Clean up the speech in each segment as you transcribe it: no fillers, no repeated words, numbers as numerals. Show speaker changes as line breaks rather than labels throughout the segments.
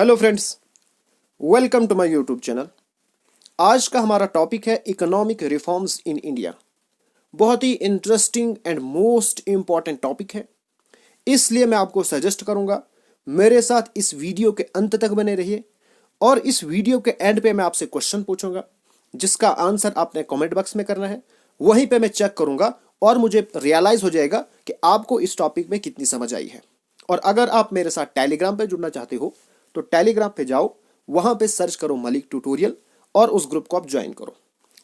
Hello friends, welcome to my YouTube channel. आज का हमारा टॉपिक है इकोनॉमिक रिफॉर्म्स इन इंडिया। बहुत ही interesting and most important topic है, इसलिए मैं आपको सजेस्ट करूंगा मेरे साथ इस वीडियो के अंत तक बने रहिए। और इस वीडियो के एंड पे मैं आपसे क्वेश्चन पूछूंगा जिसका आंसर आपने कमेंट बॉक्स में करना है। वहीं पे मैं चेक करूंगा और मुझे रियलाइज हो जाएगा कि आपको इस टॉपिक में कितनी समझ आई है। और अगर आप मेरे साथ टेलीग्राम पे जुड़ना चाहते हो तो टेलीग्राम पे जाओ, वहां पे सर्च करो मलिक ट्यूटोरियल और उस ग्रुप को आप ज्वाइन करो।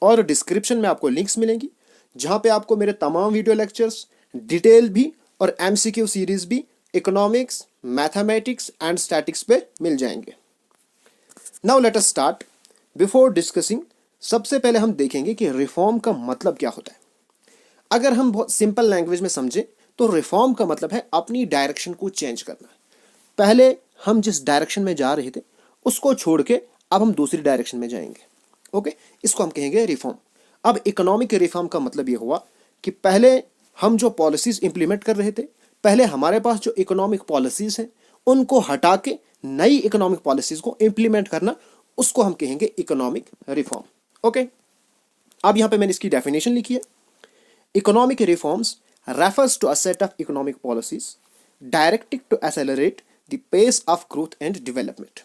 और डिस्क्रिप्शन में आपको लिंक्स मिलेंगी जहां पे आपको मेरे तमाम वीडियो लेक्चर्स डिटेल भी और एमसीक्यू सीरीज भी इकोनॉमिक्स, मैथमेटिक्स एंड स्टैटिक्स पे मिल जाएंगे। Now let us start. Before discussing, सबसे पहले हम देखेंगे कि रिफॉर्म का मतलब क्या होता है। अगर हम बहुत सिंपल लैंग्वेज में समझें तो रिफॉर्म का मतलब है अपनी डायरेक्शन को चेंज करना। पहले हम जिस डायरेक्शन में जा रहे थे उसको छोड़ के अब हम दूसरी डायरेक्शन में जाएंगे। ओके, इसको हम कहेंगे रिफॉर्म। अब इकोनॉमिक रिफॉर्म का मतलब ये हुआ कि पहले हम जो पॉलिसीज इंप्लीमेंट कर रहे थे, पहले हमारे पास जो इकोनॉमिक पॉलिसीज हैं उनको हटा के नई इकोनॉमिक पॉलिसीज को इंप्लीमेंट करना, उसको हम कहेंगे इकोनॉमिक रिफॉर्म। ओके, अब यहां पे मैंने इसकी डेफिनेशन लिखी है। Economic reforms refers to a set of economic policies directed to accelerate the pace of growth and development।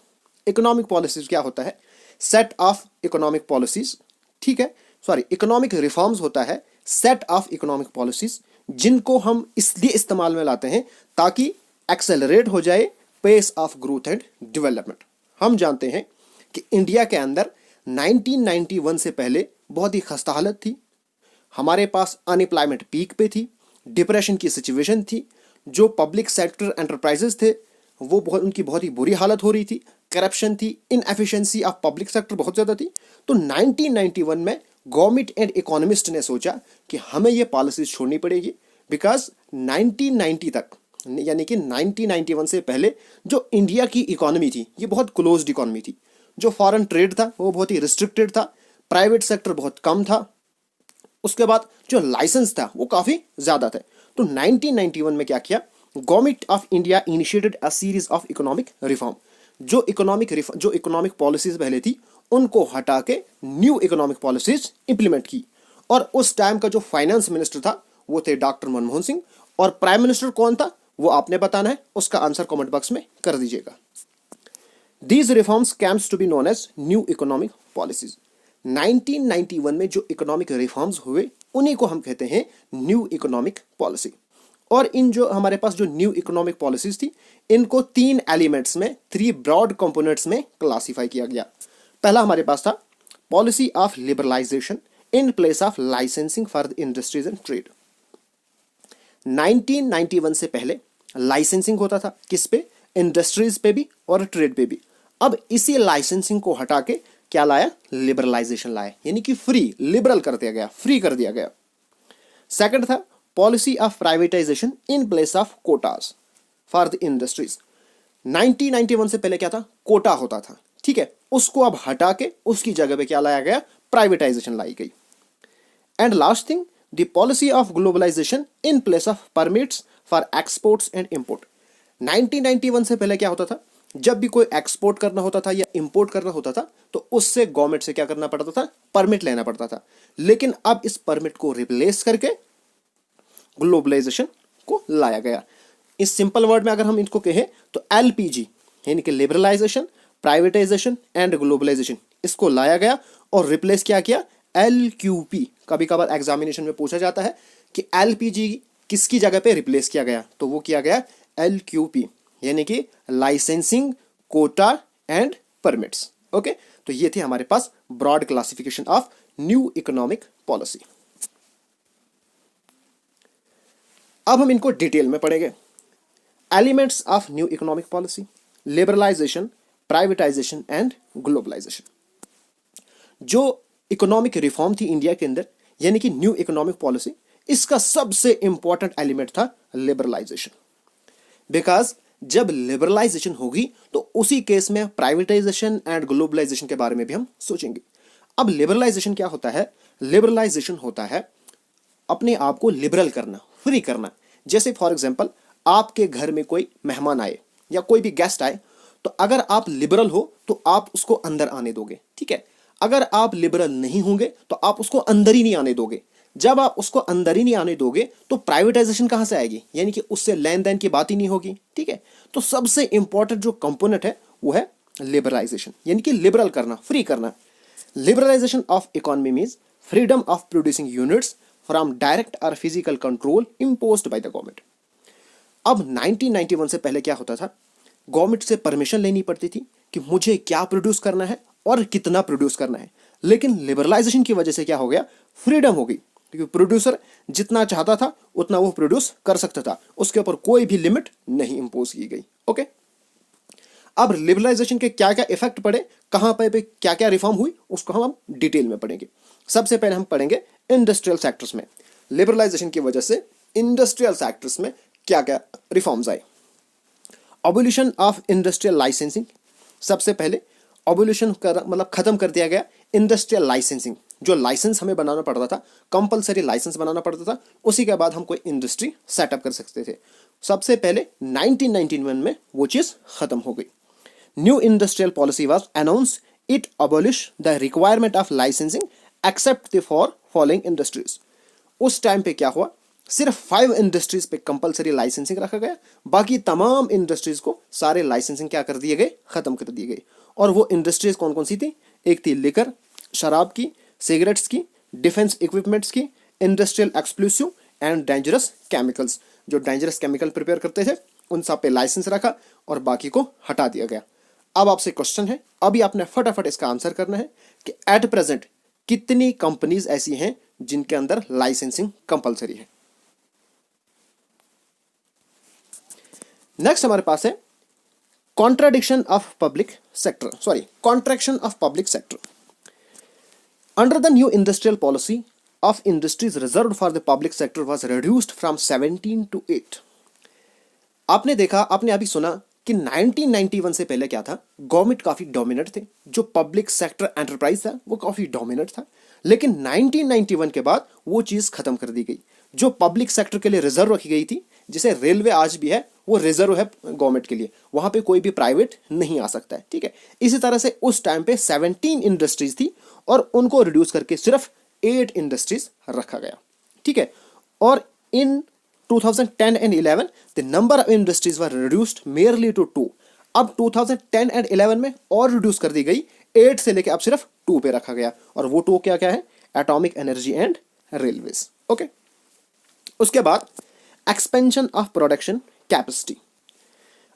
Economic policies क्या होता है? सेट ऑफ इकोनॉमिक पॉलिसीज, ठीक है, सॉरी, इकोनॉमिक रिफॉर्म्स होता है सेट ऑफ इकोनॉमिक पॉलिसीज जिनको हम इसलिए इस्तेमाल में लाते हैं ताकि एक्सेलरेट हो जाए pace of growth and development. हम जानते हैं कि इंडिया के अंदर 1991 से पहले बहुत ही खस्ता हालत थी। हमारे पास अनएम्प्लॉयमेंट पीक पे थी, डिप्रेशन की सिचुएशन थी, जो पब्लिक सेक्टर एंटरप्राइजेस थे वो उनकी बहुत ही बुरी हालत हो रही थी, करप्शन थी, इनएफिशिएंसी ऑफ पब्लिक सेक्टर बहुत ज़्यादा थी। तो 1991 में गवर्नमेंट एंड इकोनॉमिस्ट ने सोचा कि हमें ये पॉलिसीज छोड़नी पड़ेगी, बिकॉज 1990 तक, यानी कि 1991 से पहले जो इंडिया की इकोनॉमी थी ये बहुत क्लोज्ड इकोनॉमी थी। जो फॉरेन ट्रेड था वो बहुत ही रिस्ट्रिक्टेड था, प्राइवेट सेक्टर बहुत कम था, उसके बाद जो लाइसेंस था वो काफी ज्यादा थे। तो 1991 में क्या किया, government of India initiated a series of economic reform. जो इकोनॉमिक पॉलिसीज पहले थी उनको हटा के न्यू इकोनॉमिक पॉलिसीज इंप्लीमेंट की। और उस टाइम का जो फाइनेंस मिनिस्टर था वो थे डॉक्टर मनमोहन सिंह, और प्राइम मिनिस्टर कौन था वो आपने बताना है, उसका आंसर कमेंट बॉक्स में कर दीजिएगा। These reforms came to be known as new economic policies. 1991 में जो इकोनॉमिक रिफॉर्म्स हुए उन्हीं को हम कहते हैं न्यू इकोनॉमिक पॉलिसी। और इन जो हमारे पास जो न्यू इकोनॉमिक पॉलिसीज थी इनको तीन एलिमेंट्स में, थ्री ब्रॉड कंपोनेंट्स में क्लासिफाई किया गया। पहला हमारे पास था policy of liberalisation in place of licensing for the industries and trade. 1991 से पहले लाइसेंसिंग होता था किस पे? इंडस्ट्रीज पे भी और ट्रेड पे भी। अब इसी लाइसेंसिंग को हटा के क्या लाया? लिबरलाइजेशन लाया, यानी कि फ्री, लिबरल कर दिया गया, फ्री कर दिया गया। सेकंड था policy of privatisation in place of quotas for the industries. 1991 से पहले क्या था? कोटा होता था, ठीक है, उसको अब हटा के उसकी जगह पे क्या लाया गया? प्राइवेटाइजेशन लाई गई। And last thing, the policy of globalisation in place of permits for exports and import. 1991 से पहले क्या होता था? जब भी कोई एक्सपोर्ट करना होता था या इंपोर्ट करना होता था तो उससे गवर्नमेंट से क्या करना पड़ता था? परमिट लेना पड़ता था। लेकिन अब इस परमिट को रिप्लेस करके ग्लोबलाइजेशन को लाया गया। इस सिंपल वर्ड में अगर हम इनको कहें तो एलपीजी, यानी कि लिबरलाइजेशन, प्राइवेटाइजेशन एंड ग्लोबलाइजेशन, इसको लाया गया और रिप्लेस क्या किया? एलक्यूपी। कभी कभार एग्जामिनेशन में पूछा जाता है कि एलपीजी किसकी जगह पे रिप्लेस किया गया, तो वो किया गया एलक्यूपी, यानी कि licensing, quota and permits. Okay, तो ये थे हमारे पास broad classification of new economic policy. अब हम इनको डिटेल में पढ़ेंगे। Elements of new economic policy: liberalisation, privatisation and globalisation. जो इकोनॉमिक रिफॉर्म थी इंडिया के अंदर, यानी कि न्यू इकोनॉमिक पॉलिसी, इसका सबसे इंपॉर्टेंट एलिमेंट था लिबरलाइजेशन। बिकॉज जब लिबरलाइजेशन होगी तो उसी केस में प्राइवेटाइजेशन एंड ग्लोबलाइजेशन के बारे में भी हम सोचेंगे। अब लिबरलाइजेशन क्या होता है? लिबरलाइजेशन होता है अपने आप को लिबरल करना, फ्री करना। जैसे फॉर एग्जांपल आपके घर में कोई मेहमान आए या कोई भी गेस्ट आए तो अगर आप लिबरल हो तो आप उसको अंदर आने दोगे, ठीक है। अगर आप लिबरल नहीं होंगे तो आप उसको अंदर ही नहीं आने दोगे। जब आप उसको अंदर ही नहीं आने दोगे तो प्राइवेटाइजेशन कहां से आएगी, यानी कि उससे लेन देन की बात ही नहीं होगी, ठीक है। तो सबसे इंपॉर्टेंट जो कंपोनेंट है वो है लिबरलाइजेशन, यानी कि लिबरल करना, फ्री करना। Liberalisation of economy means freedom of producing units from direct और physical control imposed by the government. अब 1991 से पहले क्या होता था, गवर्नमेंट से परमिशन लेनी पड़ती थी कि मुझे क्या प्रोड्यूस करना है और कितना प्रोड्यूस करना है। लेकिन लिबरलाइजेशन की वजह से क्या हो गया, फ्रीडम हो गई, क्योंकि प्रोड्यूसर जितना चाहता था उतना वो प्रोड्यूस कर सकता था, उसके ऊपर कोई भी लिमिट नहीं इंपोज की गई। ओके, अब लिबरलाइजेशन के क्या क्या इफेक्ट पड़े, कहां पे क्या क्या रिफॉर्म हुई, उसको हम डिटेल में पढ़ेंगे। सबसे पहले हम पढ़ेंगे इंडस्ट्रियल सेक्टर्स में लिबरलाइजेशन की वजह से इंडस्ट्रियल सेक्टर्स में क्या क्या रिफॉर्म्स आए। अबोलिशन ऑफ इंडस्ट्रियल लाइसेंसिंग, सबसे पहले अबोलिशन कर मतलब खत्म कर दिया गया इंडस्ट्रियल लाइसेंसिंग। जो लाइसेंस हमें बनाना पड़ता था, कंपलसरी लाइसेंस बनाना पड़ता था, उसी के बाद हम कोई इंडस्ट्री सेटअप कर सकते थे। सबसे पहले 1991 में वो चीज खत्म हो गई। New industrial policy was announce, it abolish the requirement of licensing except for following industries. उस टाइम पे क्या हुआ, सिर्फ 5 इंडस्ट्रीज पे कंपलसरी लाइसेंसिंग रखा गया, बाकी तमाम इंडस्ट्रीज को सारे लाइसेंसिंग क्या कर दिए गए, खत्म कर दिए गए। और वो इंडस्ट्रीज कौन कौन सी थी, एक थी लिकर, शराब की, सिगरेट्स की, डिफेंस इक्विपमेंट्स की, industrial explosive and dangerous chemicals. जो डेंजरस केमिकल प्रिपेयर करते थे उन सब पे लाइसेंस रखा और बाकी को हटा दिया गया। अब आपसे क्वेश्चन है, अभी आपने फटाफट इसका आंसर करना है कि एट प्रेजेंट कितनी कंपनीज ऐसी हैं जिनके अंदर लाइसेंसिंग कंपलसरी है। नेक्स्ट हमारे पास है contradiction of public sector, contraction of public sector. Under the new industrial policy of industries reserved for the public sector was reduced from 17 to 8। आपने देखा, आपने अभी सुना कि 1991 से पहले क्या था, गवर्नमेंट काफी डोमिनेट थे, जो पब्लिक सेक्टर एंटरप्राइज था वो काफी डोमिनेट था। लेकिन 1991 के बाद वो चीज खत्म कर दी गई। जो पब्लिक सेक्टर के लिए रिजर्व रखी गई थी, जिसे रेलवे आज भी है, वो रिजर्व है गवर्नमेंट के लिए, वहां पे कोई भी प्राइवेट नहीं आ सकता है, ठीक है। इसी तरह से उस टाइम पे 17 इंडस्ट्रीज थी और उनको रिड्यूस करके सिर्फ 8 इंडस्ट्रीज रखा गया, ठीक है। और इन 2010 and 11 the number of industries were reduced merely to 2। अब 2010 and 11 में और रिड्यूस कर दी गई, 8 से लेके अब सिर्फ 2 पे रखा गया। और वो 2 क्या क्या है, atomic energy and railways. Okay, उसके बाद expansion of production capacity.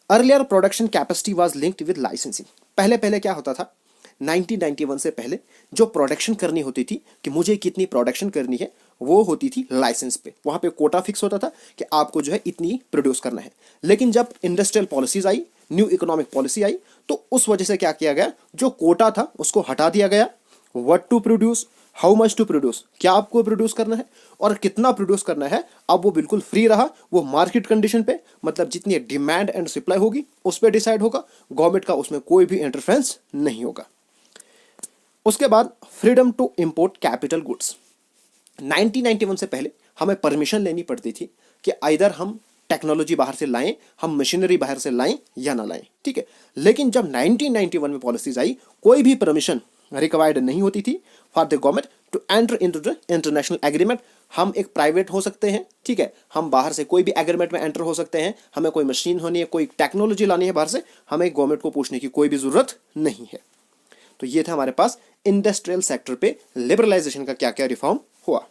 Earlier production capacity was linked with licensing. पहले पहले क्या होता था, 1991 से पहले जो प्रोडक्शन करनी होती थी कि मुझे कितनी प्रोडक्शन करनी है, वो होती थी लाइसेंस पे। वहां पे कोटा फिक्स होता था कि आपको जो है इतनी प्रोड्यूस करना है। लेकिन जब इंडस्ट्रियल पॉलिसीज आई, न्यू इकोनॉमिक पॉलिसी आई, तो उस वजह से क्या किया गया, जो कोटा था उसको हटा दिया गया। What to produce, how much to produce, क्या आपको प्रोड्यूस करना है और कितना प्रोड्यूस करना है, अब वो बिल्कुल फ्री रहा। वो मार्केट कंडीशन पे, मतलब जितनी डिमांड एंड सप्लाई होगी उस पर डिसाइड होगा, गवर्नमेंट का उसमें कोई भी इंटरफेरेंस नहीं होगा। उसके बाद freedom to import capital goods. 1991 से पहले हमें परमिशन लेनी पड़ती थी कि आइदर हम टेक्नोलॉजी बाहर से लाएं, हम मशीनरी बाहर से लाएं या ना लाएं, ठीक है। लेकिन जब 1991 में पॉलिसीज आई, कोई भी परमिशन रिक्वायर्ड नहीं होती थी for the government to enter into the international agreement. हम एक प्राइवेट हो सकते हैं, ठीक है, हम बाहर से कोई भी एग्रीमेंट में एंटर हो सकते हैं, हमें कोई मशीन होनी है, कोई टेक्नोलॉजी लानी है बाहर से, हमें गवर्नमेंट को पूछने की कोई भी जरूरत नहीं है। तो ये था हमारे पास इंडस्ट्रियल सेक्टर पे लिबरलाइजेशन का क्या क्या रिफॉर्म हुआ।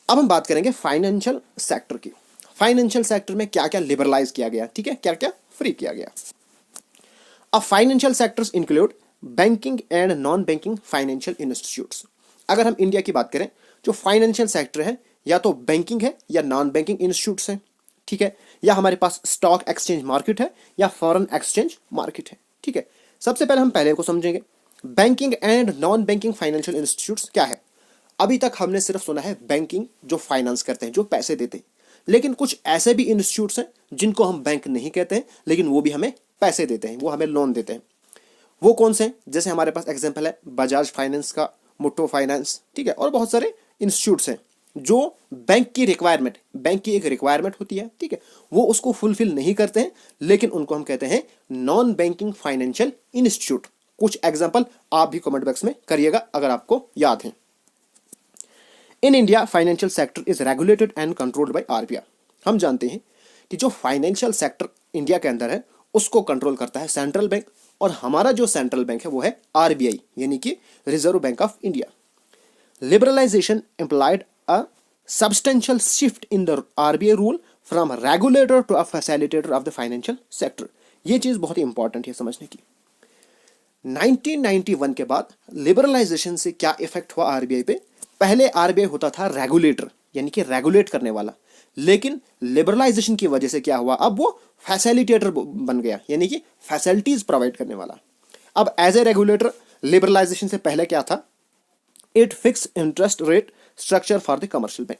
अब हम बात करेंगे फाइनेंशियल सेक्टर की। फाइनेंशियल सेक्टर में क्या क्या लिबरलाइज किया गया, ठीक है, क्या क्या फ्री किया गया। अब financial sectors include banking and non banking financial institutes. अगर हम इंडिया की बात करें, जो फाइनेंशियल सेक्टर है या तो बैंकिंग है या नॉन बैंकिंग इंस्टीट्यूट्स हैं, ठीक है, या हमारे पास स्टॉक एक्सचेंज मार्केट है या फॉरेन एक्सचेंज मार्केट है, ठीक है। सबसे पहले हम पहले को समझेंगे, banking and non banking financial institutes क्या है। अभी तक हमने सिर्फ सुना है बैंकिंग, जो फाइनेंस करते हैं, जो पैसे देते हैं, लेकिन कुछ ऐसे भी इंस्टीट्यूट्स हैं जिनको हम बैंक नहीं कहते हैं, लेकिन वो भी हमें पैसे देते हैं, वो हमें लोन देते हैं। वो कौन से हैं, जैसे हमारे पास एग्जांपल है बजाज फाइनेंस का, मुट्ठो फाइनेंस, ठीक है, और बहुत सारे इंस्टीट्यूट्स हैं। जो बैंक की रिक्वायरमेंट, बैंक की एक रिक्वायरमेंट होती है, ठीक है, वो उसको फुलफिल नहीं करते हैं, लेकिन उनको हम कहते हैं नॉन बैंकिंग फाइनेंशियल इंस्टीट्यूट। कुछ एग्जांपल आप भी कमेंट बॉक्स में करिएगा अगर आपको याद है। In India financial sector is regulated and controlled by RBI. हम जानते हैं कि जो फाइनेंशियल सेक्टर इंडिया के अंदर है उसको कंट्रोल करता है सेंट्रल बैंक, और हमारा जो सेंट्रल बैंक है वो है आरबीआई, यानी कि Reserve Bank of India. Liberalisation implied a substantial shift in the RBI rule from regulator to a facilitator of the financial sector। ये चीज बहुत ही इंपॉर्टेंट है समझने की। 1991 के बाद लिबरलाइजेशन से क्या इफेक्ट हुआ आरबीआई पे? पहले आरबीआई होता था रेगुलेटर, यानी कि रेगुलेट करने वाला, लेकिन लिबरलाइजेशन की वजह से क्या हुआ, अब वो फैसिलिटेटर बन गया, यानी कि फैसिलिटीज प्रोवाइड करने वाला। अब एज ए रेगुलेटर, लिबरलाइजेशन से पहले क्या था? It fix interest rate structure for the commercial bank.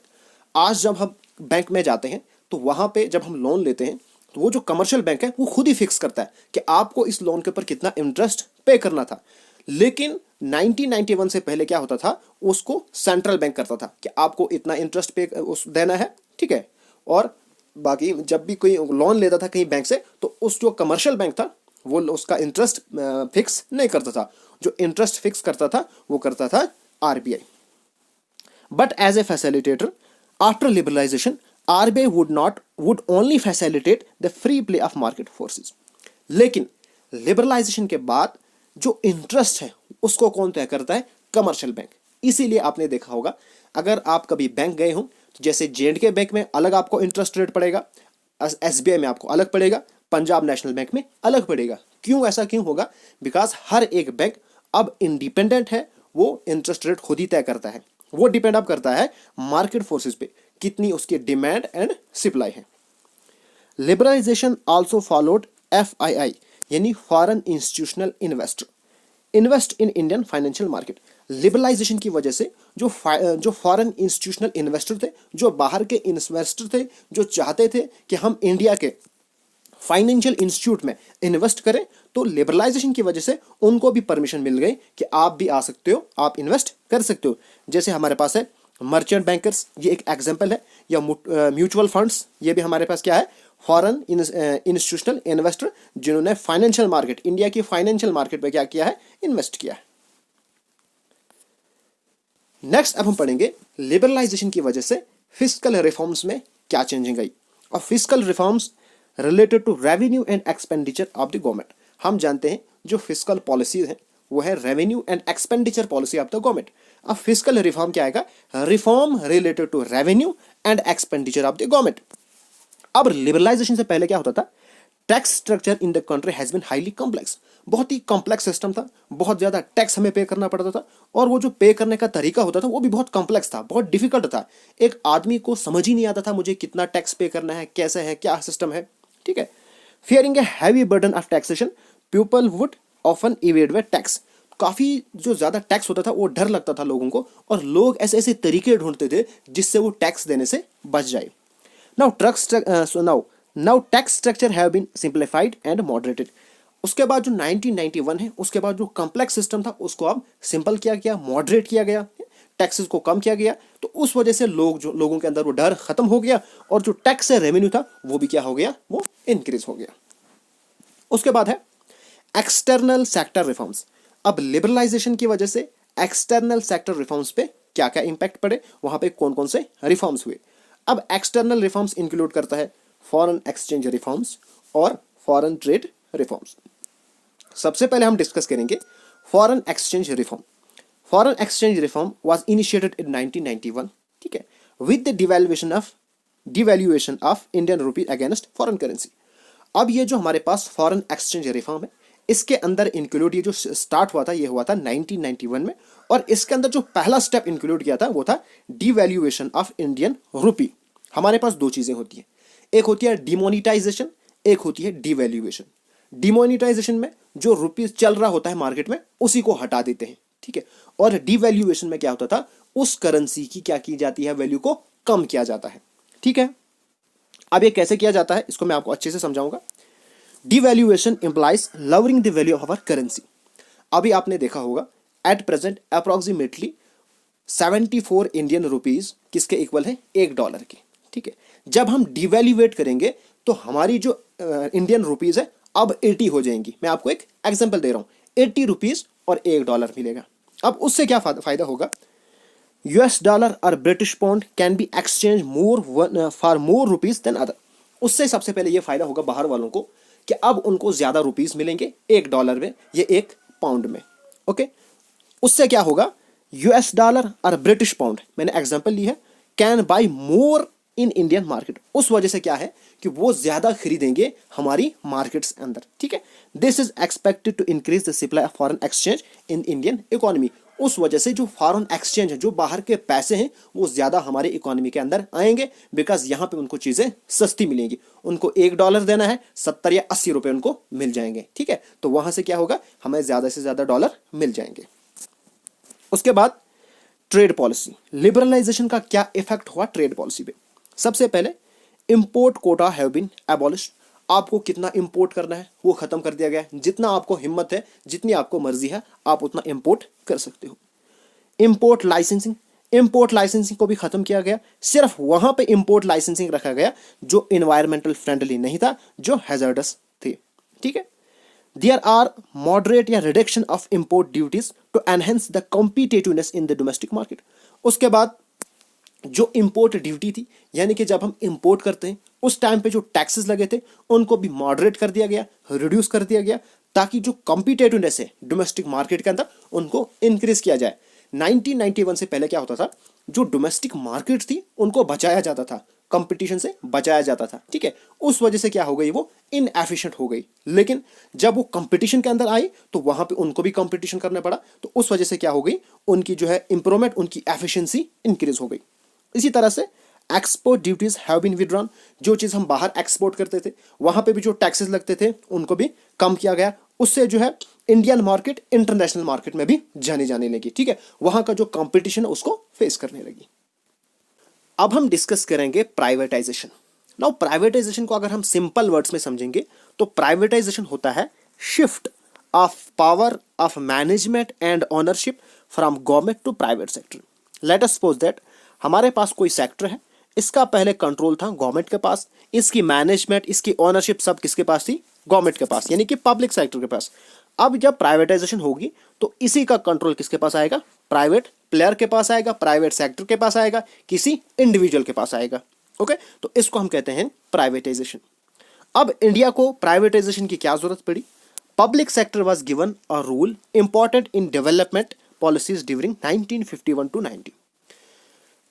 आज जब हम बैंक में जाते हैं तो वहां पे जब हम लोन लेते हैं तो वो जो कमर्शियल बैंक है वो खुद ही फिक्स करता है कि आपको इस लोन के ऊपर कितना इंटरेस्ट पे करना था। लेकिन 1991 से पहले क्या होता था, उसको सेंट्रल बैंक करता था कि आपको इतना इंटरेस्ट पे देना है, ठीक है। और बाकी जब भी कोई लोन लेता था कहीं बैंक से तो उस जो कमर्शियल बैंक था वो उसका इंटरेस्ट फिक्स नहीं करता था, जो इंटरेस्ट फिक्स करता था वो करता था RBI। But as a facilitator, after liberalization, RBI would only facilitate the free play of market forces। लेकिन लिबरलाइजेशन के बाद जो इंटरेस्ट है उसको कौन तय करता है? Commercial bank. इसीलिए आपने देखा होगा, अगर आप कभी बैंक गए हो तो जैसे J&K बैंक में अलग आपको इंटरेस्ट रेट पड़ेगा, SBI में आपको अलग पड़ेगा, पंजाब नेशनल बैंक में अलग पड़ेगा। क्यों ऐसा क्यों होगा? बिकॉज हर एक बैंक अब इंडिपेंडेंट है, वो इंटरेस्ट रेट खुद ही तय करता है। वो डिपेंड अप करता है मार्केट फोर्सेस पे, कितनी उसकी डिमांड एंड सप्लाई है। लिबरलाइजेशन आल्सो फॉलोड FII, यानी foreign institutional investor invest in Indian financial market. Liberalisation की वजह से जो फॉरेन इंस्टीट्यूशनल इन्वेस्टर थे, जो बाहर के इन्वेस्टर थे, जो चाहते थे कि हम इंडिया के फाइनेंशियल इंस्टीट्यूट में इन्वेस्ट करें, तो लिबरलाइजेशन की वजह से उनको भी परमिशन मिल गई कि आप भी आ सकते हो, आप इन्वेस्ट कर सकते हो। जैसे हमारे पास है मर्चेंट बैंकर्स, ये एक एग्जांपल है, या म्यूचुअल फंड्स, ये भी हमारे पास क्या है? फॉरेन इंस्टीट्यूशनल इन्वेस्टर जिन्होंने फाइनेंशियल मार्केट, इंडिया की फाइनेंशियल मार्केट में क्या किया है? इन्वेस्ट किया है। नेक्स्ट अब हम पढ़ेंगे लिबरलाइजेशन की वजह से फिस्कल रिफॉर्म्स में क्या चेंजिंग आई। और fiscal reforms related to revenue and expenditure of the government. हम जानते हैं जो फिस्कल पॉलिसीज है वो है revenue and expenditure policy of the government. अब फिस्कल रिफॉर्म क्या आएगा? Reform related to revenue and expenditure of the government. अब लिबरलाइजेशन से पहले क्या होता था? Tax structure in the country has been highly complex. बहुत ही कॉम्प्लेक्स सिस्टम था, बहुत ज्यादा टैक्स हमें पे करना पड़ता था, और वो जो पे करने का तरीका होता था वो भी बहुत कॉम्प्लेक्स था, बहुत डिफिकल्ट था। एक आदमी को समझ ही नहीं आता था मुझे कितना टैक्स पे करना है, कैसे है, क्या सिस्टम है, ठीक है। Fearing a heavy burden of taxation, people would often evade way tax. काफी जो ज्यादा टैक्स होता था वो डर लगता था लोगों को, और लोग ऐसे ऐसे तरीके ढूंढते थे जिससे वो टैक्स देने से बच जाए। Now tax structure have been simplified and moderated. उसके बाद जो 1991 है, उसके बाद जो कॉम्प्लेक्स सिस्टम था उसको अब सिंपल किया गया, मॉडरेट किया गया, टैक्सेस को कम किया गया। तो उस वजह से लोगों के अंदर वो डर खत्म हो गया, और जो टैक्स से रेवेन्यू था वो भी क्या हो गया? वो इंक्रीज हो गया। उसके बाद है एक्सटर्नल सेक्टर रिफॉर्म्स। अब लिबरलाइजेशन की वजह से एक्सटर्नल सेक्टर रिफॉर्म्स पे क्या क्या इंपैक्ट पड़े, वहां पे कौन कौन से रिफॉर्म्स हुए। अब एक्सटर्नल रिफॉर्म्स इंक्लूड करता है फॉरेन एक्सचेंज रिफॉर्म्स और फॉरेन ट्रेड रिफॉर्म्स। सबसे पहले हम डिस्कस करेंगे foreign exchange reform. Foreign exchange reform was initiated in 1991, ठीक है, with the devaluation of Indian rupee against foreign currency. अब ये जो हमारे पास फॉरेन एक्सचेंज रिफॉर्म है, इसके अंदर इंक्लूड, ये जो स्टार्ट हुआ था ये हुआ था 1991 में, और इसके अंदर जो पहला स्टेप इंक्लूड किया था वो था डिवैल्यूएशन ऑफ इंडियन रुपी। हमारे पास दो चीजें होती है, एक होती है डिमोनिटाइजेशन, एक होती है डिवैल्यूएशन। डिमोनिटाइजेशन में जो रुपी चल रहा होता है मार्केट में उसी को हटा देते हैं, ठीक है, और डिवैल्यूएशन में क्या होता था? उस करेंसी की क्या की जाती है? वैल्यू को कम किया जाता है, ठीक है। अब ये कैसे किया जाता है इसको मैं आपको अच्छे से समझाऊंगा। Devaluation implies lowering the value of our currency. अभी आपने देखा होगा at present approximately 74 Indian rupees किसके इक्वल है, $1 के। ठीक है, जब हम डिवैल्यूएट करेंगे तो हमारी जो इंडियन रुपीज है अब 80 हो जाएंगी। मैं आपको एक एग्जांपल दे रहा हूं, 80 रुपीज और $1 मिलेगा। अब उससे क्या फायदा होगा, $US और British pound can be exchange for more rupees than other. उससे सबसे पहले ये फायदा होगा बाहर वालों को कि अब उनको ज्यादा रुपीज मिलेंगे $1 में, ये £1 में। ओके, उससे क्या होगा, $US और ब्रिटिश पाउंड, मैंने एग्जांपल ली है, can buy more in Indian market. उस वजह से क्या है कि वो ज्यादा खरीदेंगे हमारी मार्केट्स अंदर। ठीक है, this is expected to increase the supply of foreign exchange in Indian economy. उस वजह से जो फॉरेन एक्सचेंज है, जो बाहर के पैसे हैं, वो ज्यादा हमारे इकोनॉमी के अंदर आएंगे, बिकॉज यहां पे उनको चीजें सस्ती मिलेंगी। उनको $1 देना है, 70 या 80 रुपए उनको मिल जाएंगे। ठीक है, तो वहां से क्या होगा, हमें ज्यादा से ज्यादा डॉलर मिल जाएंगे। उसके बाद ट्रेड पॉलिसी, लिबरलाइजेशन का क्या इफेक्ट हुआ ट्रेड पॉलिसी पे। सबसे पहले import quota have been abolished. आपको कितना इंपोर्ट करना है वो खत्म कर दिया गया है। जितना आपको हिम्मत है, जितनी आपको मर्जी है, आप उतना इंपोर्ट कर सकते हो। इंपोर्ट लाइसेंसिंग को भी खत्म किया गया। सिर्फ वहां पे इंपोर्ट लाइसेंसिंग रखा गया जो इन्वायरमेंटल फ्रेंडली नहीं था, जो हैजर्डस थे। ठीक है, देयर आर मॉडरेट या reduction of import duties to enhance the competitiveness in the domestic market. उसके बाद जो इंपोर्ट ड्यूटी थी, यानी कि जब हम इंपोर्ट करते हैं उस टाइम पे जो टैक्सेस लगे थे उनको भी मॉडरेट कर दिया गया, रिड्यूस कर दिया गया, ताकि जो कॉम्पिटिटिवनेस है डोमेस्टिक मार्केट के अंदर उनको इंक्रीज किया जाए। 1991 से पहले क्या होता था, जो डोमेस्टिक मार्केट थी उनको बचाया जाता था, कंपटीशन से बचाया जाता था। ठीक है, उस वजह से क्या हो गई, वो इनएफिशिएंट हो गई। लेकिन जब वो कंपटीशन के अंदर आई तो वहां पे उनको भी कंपटीशन करना पड़ा, तो उस वजह से क्या हो गई, उनकी जो है इंप्रूवमेंट, उनकी एफिशिएंसी इंक्रीज हो गई। इसी तरह से export duties have been withdrawn. जो चीज हम बाहर एक्सपोर्ट करते थे वहां पे भी जो टैक्सेस लगते थे उनको भी कम किया गया। उससे जो है इंडियन मार्केट इंटरनेशनल मार्केट में भी जाने लगी। ठीक है, वहां का जो कंपटीशन है उसको फेस करने लगी। अब हम डिस्कस करेंगे प्राइवेटाइजेशन। नाउ प्राइवेटाइजेशन को अगर हम सिंपल वर्ड्स में समझेंगे तो प्राइवेटाइजेशन होता है shift of power of management and ownership from government to private sector. Let us suppose that हमारे पास कोई सेक्टर है, इसका पहले कंट्रोल था गवर्नमेंट के पास, इसकी मैनेजमेंट, इसकी ओनरशिप सब किसके पास थी, गवर्नमेंट के पास, यानी कि पब्लिक सेक्टर के पास। अब जब प्राइवेटाइजेशन होगी तो इसी का कंट्रोल किसके पास आएगा, प्राइवेट प्लेयर के पास आएगा, प्राइवेट सेक्टर के पास आएगा, किसी इंडिविजुअल के पास आएगा। ओके, तो इसको हम कहते हैं प्राइवेटाइजेशन। अब इंडिया को प्राइवेटाइजेशन की क्या जरूरत पड़ी, public sector was given a rule important in development policies during 1951 to 90।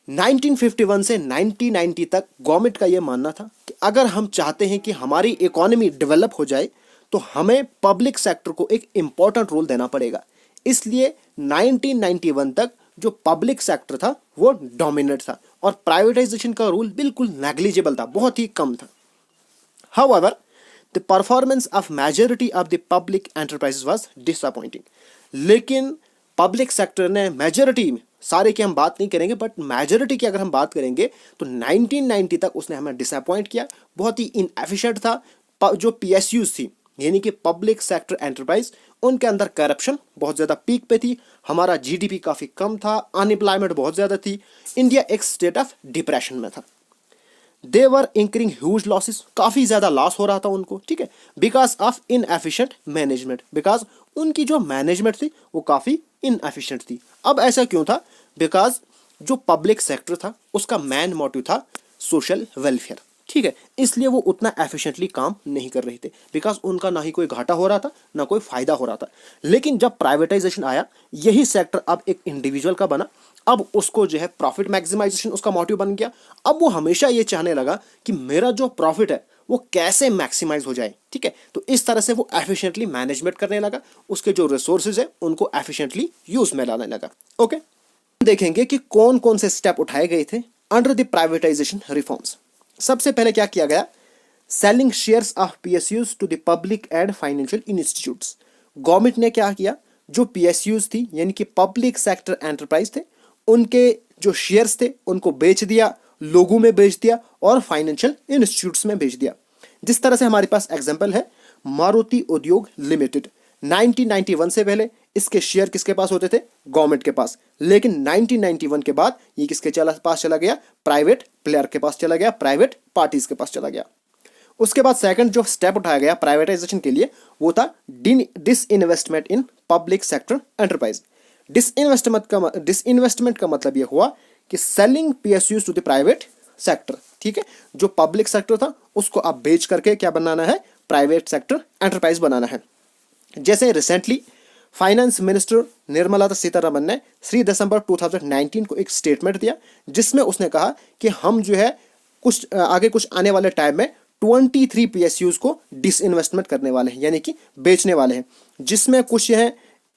1951 से 1990 तक गवर्नमेंट का यह मानना था कि अगर हम चाहते हैं कि हमारी इकोनॉमी डेवलप हो जाए तो हमें पब्लिक सेक्टर को एक इंपॉर्टेंट रोल देना पड़ेगा। इसलिए 1991 तक जो पब्लिक सेक्टर था वो डोमिनेट था और प्राइवेटाइजेशन का रूल बिल्कुल नेग्लिजिबल था, बहुत ही कम था। However the performance of majority of the public enterprises was disappointing. लेकिन पब्लिक सेक्टर ने मेजॉरिटी में, सारे की हम बात नहीं करेंगे बट मेजॉरिटी की अगर हम बात करेंगे तो 1990 तक उसने हमें डिसअपॉइंट किया, बहुत ही इनएफिशिएंट था। जो पीएसयूज थी यानी कि पब्लिक सेक्टर एंटरप्राइज, उनके अंदर करप्शन बहुत ज़्यादा पीक पे थी, हमारा जीडीपी काफ़ी कम था, अनएम्प्लॉयमेंट बहुत ज़्यादा थी, इंडिया एक स्टेट ऑफ डिप्रेशन में था। दे वर इंकरिंग ह्यूज लॉसेस, काफ़ी ज़्यादा लॉस हो रहा था उनको। ठीक है, because of inefficient management, because उनकी जो मैनेजमेंट थी वो काफ़ी इनएफिशिएंट थी। अब ऐसा क्यों था, बिकॉज जो पब्लिक सेक्टर था उसका मेन मोटिव था सोशल वेलफेयर। ठीक है, इसलिए वो उतना एफिशिएंटली काम नहीं कर रहे थे, बिकॉज उनका ना ही कोई घाटा हो रहा था ना कोई फायदा हो रहा था। लेकिन जब प्राइवेटाइजेशन आया, यही सेक्टर अब एक इंडिविजुअल का बना, अब उसको जो है प्रॉफिट मैक्सिमाइजेशन उसका मोटिव बन गया। अब वो हमेशा ये चाहने लगा कि मेरा जो प्रॉफिट है वो कैसे मैक्सिमाइज हो जाए। ठीक है, तो इस तरह से वो एफिशिएंटली मैनेजमेंट करने लगा, उसके जो रिसोर्सेज है उनको एफिशिएंटली यूज में लाने लगा। ओके, देखेंगे कि कौन कौन से स्टेप उठाए गए थे अंडर द प्राइवेटाइजेशन रिफॉर्म्स। सबसे पहले क्या किया गया, selling shares of PSUs to the public and financial institutes. Government ने क्या किया, जो पीएसयूज थी यानी कि पब्लिक सेक्टर एंटरप्राइज थे, उनके जो शेयर्स थे उनको बेच दिया, लोगों में बेच दिया और फाइनेंशियल इंस्टीट्यूट्स में बेच दिया। जिस तरह से हमारे पास एग्जांपल है मारुति उद्योग लिमिटेड, 1991 से पहले इसके शेयर किसके पास होते थे? गवर्नमेंट के पास। लेकिन 1991 के बाद ये किसके पास चला गया? प्राइवेट प्लेयर के पास चला गया, प्राइवेट पार्टीज के पास चला गया। उसके बाद सेकंड जो स्टेप उठाया गया प्राइवेटाइजेशन के लिए वो था disinvestment in public sector enterprise. Disinvestment का मतलब ये हुआ कि selling PSUs to the private sector. ठीक है, जो पब्लिक सेक्टर था उसको आप बेच करके क्या बनाना है? प्राइवेट सेक्टर एंटरप्राइज बनाना है। जैसे recently finance minister Nirmala Sitharaman ने 3 दिसंबर 2019 को एक स्टेटमेंट दिया जिसमें उसने कहा कि हम जो है कुछ आने वाले टाइम में 23 पीएसयूज को डिसइन्वेस्टमेंट करने वाले हैं, यानी कि बेचने वाले हैं, जिसमें कुछ है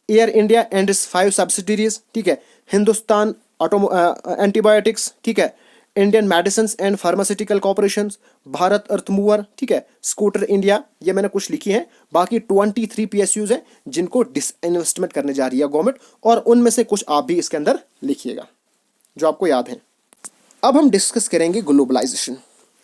Air India and its 5 subsidies, ठीक है, हिंदुस्तान एंटीबायोटिक्स, ठीक है, Indian medicine and pharmaceutical corporation, Bharat earth mover, ठीक है, स्कूटर इंडिया, ये मैंने कुछ लिखी है। बाकी 23 पीएसयूज हैं जिनको डिसइन्वेस्टमेंट करने जा रही है गवर्नमेंट, और उनमें से कुछ आप भी इसके अंदर लिखिएगा जो आपको याद है। अब हम डिस्कस करेंगे ग्लोबलाइजेशन।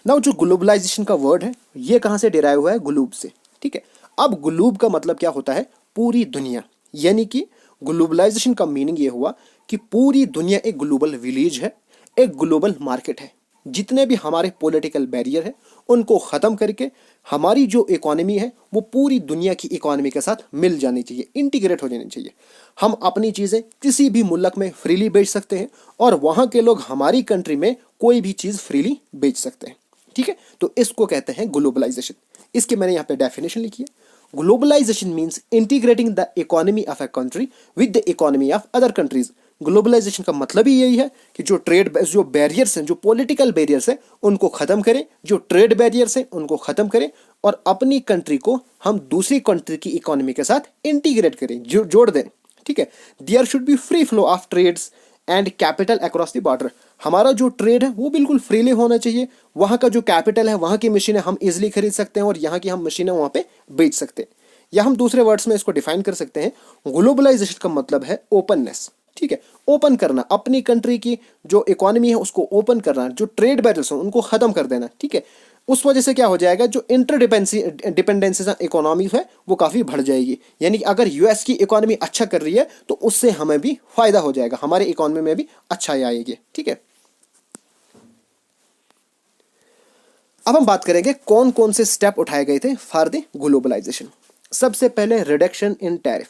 नाउ जो ग्लोबलाइजेशन का वर्ड है ये कहाँ से डिराइव हुआ है? ग्लोब से। ठीक है, अब ग्लोब का मतलब क्या होता है? पूरी दुनिया, यानी कि ग्लोबलाइजेशन का मीनिंग ये हुआ कि पूरी दुनिया एक ग्लोबल विलेज है, एक ग्लोबल मार्केट है। जितने भी हमारे पॉलिटिकल बैरियर है उनको ख़त्म करके हमारी जो इकोनॉमी है वो पूरी दुनिया की इकोनॉमी के साथ मिल जानी चाहिए, इंटीग्रेट हो जानी चाहिए। हम अपनी चीज़ें किसी भी मुल्क में फ्रीली बेच सकते हैं और वहाँ के लोग हमारी कंट्री में कोई भी चीज़ फ्रीली बेच सकते हैं। ठीक है, तो इसको कहते हैं ग्लोबलाइजेशन। इसके मैंने यहाँ पे डेफिनेशन लिखी है। Globalisation means integrating the economy of a country with the economy of other countries. Globalisation का मतलब ही यही है कि जो बैरियर्स हैं, जो पॉलिटिकल बैरियर्स हैं उनको ख़त्म करें, जो ट्रेड बैरियर्स हैं उनको ख़त्म करें और अपनी कंट्री को हम दूसरी कंट्री की इकोनॉमी के साथ इंटीग्रेट करें, जोड़ दें। ठीक है, there should be free flow of trades and capital across the border. हमारा जो ट्रेड है वो बिल्कुल फ्रीली होना चाहिए। वहाँ का जो कैपिटल है, वहाँ की मशीनें हम इजिली खरीद सकते हैं और यहाँ की हम मशीनें वहाँ पे बेच सकते हैं। या हम दूसरे वर्ड्स में इसको डिफाइन कर सकते हैं, ग्लोबलाइजेशन का मतलब है ओपननेस। ठीक है, ओपन करना, अपनी कंट्री की जो इकोनॉमी है उसको ओपन करना, जो ट्रेड बैरियर्स हैं उनको ख़त्म कर देना। ठीक है, उस वजह से क्या हो जाएगा, जो डिपेंडेंसीज इकोनॉमी है वो काफ़ी बढ़ जाएगी। यानी कि अगर यूएस की इकोनॉमी अच्छा कर रही है तो उससे हमें भी फायदा हो जाएगा, हमारे इकोनॉमी में भी अच्छाई आएगी। ठीक है, अब हम बात करेंगे कौन कौन से स्टेप उठाए गए थे फॉर द ग्लोबलाइजेशन। सबसे पहले रिडक्शन इन टैरिफ।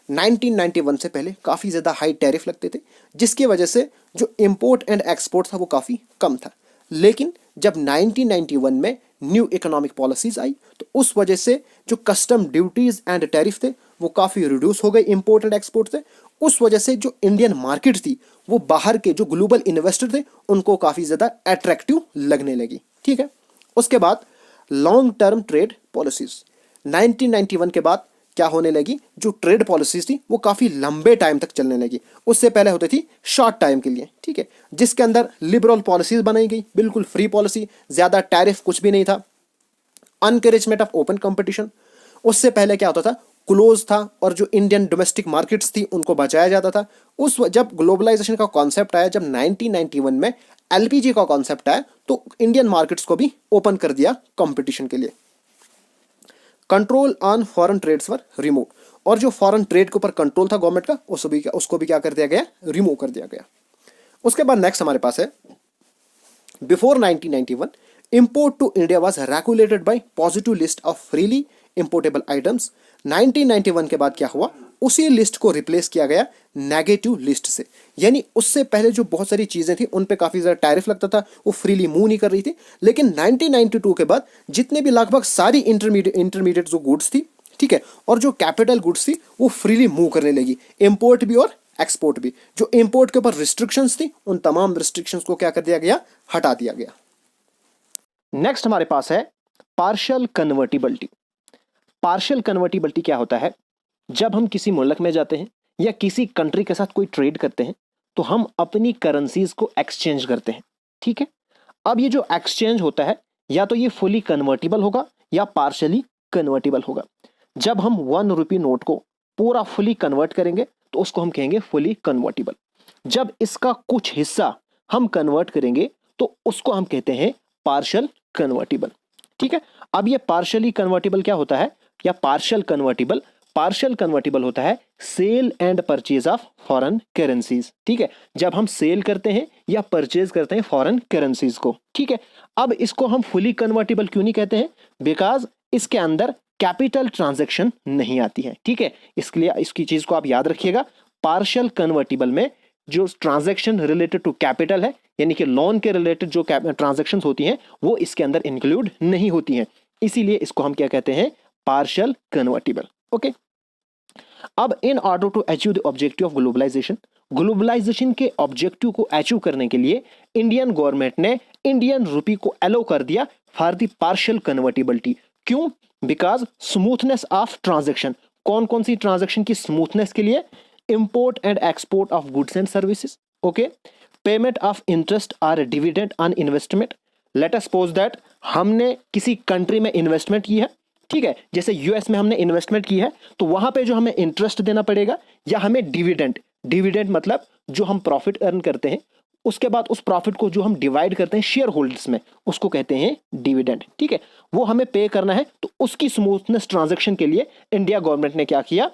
1991 से पहले काफ़ी ज़्यादा हाई टैरिफ लगते थे जिसकी वजह से जो इंपोर्ट एंड एक्सपोर्ट था वो काफ़ी कम था। लेकिन जब 1991 में न्यू इकोनॉमिक पॉलिसीज आई तो उस वजह से जो कस्टम ड्यूटीज एंड टैरिफ थे वो काफ़ी रिड्यूस हो गए इंपोर्ट एंड एक्सपोर्ट से। उस वजह से जो इंडियन मार्केट थी वो बाहर के जो ग्लोबल इन्वेस्टर थे उनको काफ़ी ज़्यादा अट्रैक्टिव लगने लगी। ठीक है, उसके बाद लॉन्ग टर्म ट्रेड पॉलिसीज। 1991 के बाद क्या होने लगी, जो ट्रेड पॉलिसीज थी वो काफ़ी लंबे टाइम तक चलने लगी। उससे पहले होती थी शॉर्ट टाइम के लिए। ठीक है, जिसके अंदर लिबरल पॉलिसीज बनाई गई, बिल्कुल फ्री पॉलिसी, ज़्यादा टैरिफ कुछ भी नहीं था, अनकरेजमेंट ऑफ ओपन कंपटीशन। उससे पहले क्या होता था, क्लोज था और जो इंडियन डोमेस्टिक मार्केट्स थी उनको बचाया जाता था। जब ग्लोबलाइजेशन का कॉन्सेप्ट आया, जब 1991 में एलपीजी का कॉन्सेप्ट आया तो इंडियन मार्केट्स को भी ओपन कर दिया कंपटीशन के लिए। Control on foreign trades were remove, और जो फॉरेन ट्रेड के ऊपर कंट्रोल था गवर्नमेंट का उसको भी क्या कर दिया गया, रिमूव कर दिया गया। उसके बाद नेक्स्ट हमारे पास है before 1991 import to India was regulated by positive list of freely importable items. 1991 के बाद क्या हुआ, उसी लिस्ट को रिप्लेस किया गया नेगेटिव लिस्ट से। यानी उससे पहले जो बहुत सारी चीज़ें थी उन पे काफ़ी ज़्यादा टैरिफ लगता था, वो फ्रीली मूव नहीं कर रही थी। लेकिन 1992 के बाद जितने भी लगभग सारी इंटरमीडिएट जो गुड्स थी, ठीक है, और जो कैपिटल गुड्स थी वो फ्रीली मूव करने लगी, इंपोर्ट भी और एक्सपोर्ट भी। जो इंपोर्ट के ऊपर रिस्ट्रिक्शंस थी उन तमाम रिस्ट्रिक्शंस को क्या कर दिया गया, हटा दिया गया। नेक्स्ट हमारे पास है पार्शियल कन्वर्टिबिलिटी। पार्शियल कन्वर्टिबिलिटी क्या होता है, जब हम किसी मुल्क में जाते हैं या किसी कंट्री के साथ कोई ट्रेड करते हैं तो हम अपनी करेंसीज को एक्सचेंज करते हैं। ठीक है, अब ये जो एक्सचेंज होता है या तो ये फुली कन्वर्टिबल होगा या पार्शियली कन्वर्टिबल होगा। जब हम 1 रुपये नोट को पूरा फुली कन्वर्ट करेंगे तो उसको हम कहेंगे फुली कन्वर्टिबल। जब इसका कुछ हिस्सा हम कन्वर्ट करेंगे तो उसको हम कहते हैं पार्शियल कन्वर्टिबल। ठीक है, अब ये पार्शियली कन्वर्टिबल क्या होता है, या पार्शियल कन्वर्टिबल पार्शियल कन्वर्टिबल होता है sale and purchase of foreign currencies. ठीक है, जब हम सेल करते हैं या परचेज करते हैं फॉरेन करेंसीज को। ठीक है, अब इसको हम फुली कन्वर्टिबल क्यों नहीं कहते हैं? बिकॉज इसके अंदर कैपिटल ट्रांजैक्शन नहीं आती है। ठीक है, इसके लिए इसकी चीज को आप याद रखिएगा, पार्शियल कन्वर्टिबल में जो ट्रांजैक्शन रिलेटेड टू कैपिटल है, यानी कि लोन के रिलेटेड जो ट्रांजैक्शन होती हैं वो इसके अंदर इंक्लूड नहीं होती हैं, इसीलिए इसको हम क्या कहते हैं? Partial convertible. ओके, अब in order to achieve the objective of globalisation, globalisation के ऑब्जेक्टिव को अचीव करने के लिए इंडियन गवर्नमेंट ने इंडियन रुपी को अलो कर दिया फॉर द पार्शियल कन्वर्टिबिलिटी। क्यों? Because smoothness of transaction. कौन कौन सी ट्रांजैक्शन की स्मूथनेस के लिए? Import and export of goods and services. Okay, payment of interest और dividend on investment. Let us suppose that हमने किसी कंट्री में इन्वेस्टमेंट की है, ठीक है, जैसे यूएस में हमने इन्वेस्टमेंट की है, तो वहां पे जो हमें इंटरेस्ट देना पड़ेगा या हमें डिविडेंड, डिविडेंड मतलब जो हम प्रॉफिट अर्न करते हैं उसके बाद उस प्रॉफिट को जो हम डिवाइड करते हैं शेयर होल्डर्स में, उसको कहते हैं डिविडेंड। ठीक है, वो हमें पे करना है, तो उसकी स्मूथनेस ट्रांजैक्शन के लिए इंडिया गवर्नमेंट ने क्या किया?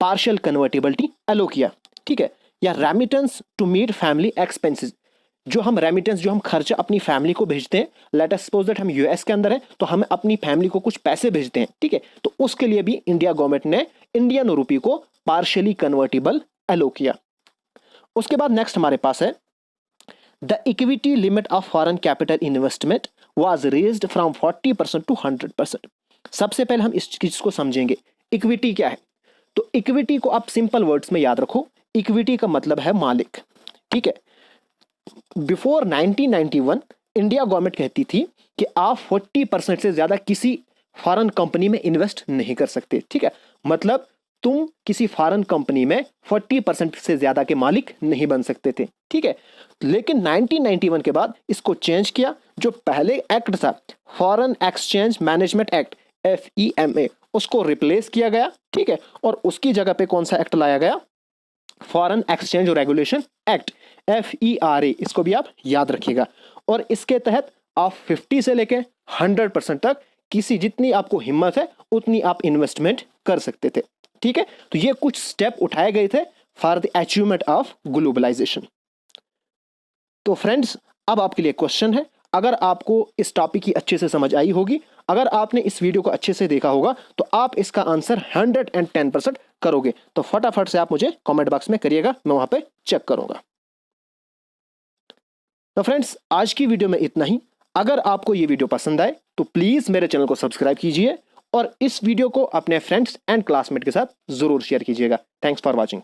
पार्शियल कन्वर्टिबिलिटी अलो किया। ठीक है, या remittance to meet family expenses, जो हम रेमिटेंस, जो हम खर्चा अपनी फैमिली को भेजते हैं, लेट अस सपोज दैट हम यूएस के अंदर हैं तो हमें अपनी फैमिली को कुछ पैसे भेजते हैं। ठीक है, तो उसके लिए भी इंडिया गवर्नमेंट ने इंडियन रुपी को पार्शियली कन्वर्टिबल अलो किया। उसके बाद नेक्स्ट हमारे पास है the equity limit of foreign capital investment was raised from 40% to 100%। सबसे पहले हम इस चीज को समझेंगे, इक्विटी क्या है। तो इक्विटी को आप सिंपल वर्ड्स में याद रखो, इक्विटी का मतलब है मालिक। ठीक है, बिफोर 1991 इंडिया गवर्नमेंट कहती थी कि आप 40% से ज्यादा किसी फॉरेन कंपनी में इन्वेस्ट नहीं कर सकते। ठीक है, मतलब तुम किसी फॉरेन कंपनी में 40% से ज्यादा के मालिक नहीं बन सकते थे। ठीक है, लेकिन 1991 के बाद इसको चेंज किया। जो पहले एक्ट था foreign exchange management act FEMA, उसको रिप्लेस किया गया। ठीक है, और उसकी जगह पे कौन सा एक्ट लाया गया? Foreign exchange regulation act FERA, इसको भी आप याद रखिएगा। और इसके तहत आप 50 से लेके 100% तक किसी, जितनी आपको हिम्मत है उतनी आप इन्वेस्टमेंट कर सकते थे। ठीक है, तो ये कुछ स्टेप उठाए गए थे for the achievement of globalisation. तो फ्रेंड्स, अब आपके लिए क्वेश्चन है, अगर आपको इस टॉपिक की अच्छे से समझ आई होगी, अगर आपने इस वीडियो को अच्छे से देखा होगा, तो आप इसका आंसर 110% करोगे। तो फटाफट से आप मुझे कमेंट बॉक्स में करिएगा, मैं वहां पे चेक करूंगा। तो फ्रेंड्स, आज की वीडियो में इतना ही। अगर आपको ये वीडियो पसंद आए तो प्लीज मेरे चैनल को सब्सक्राइब कीजिए और इस वीडियो को अपने फ्रेंड्स एंड क्लासमेट के साथ जरूर शेयर कीजिएगा। Thanks for watching.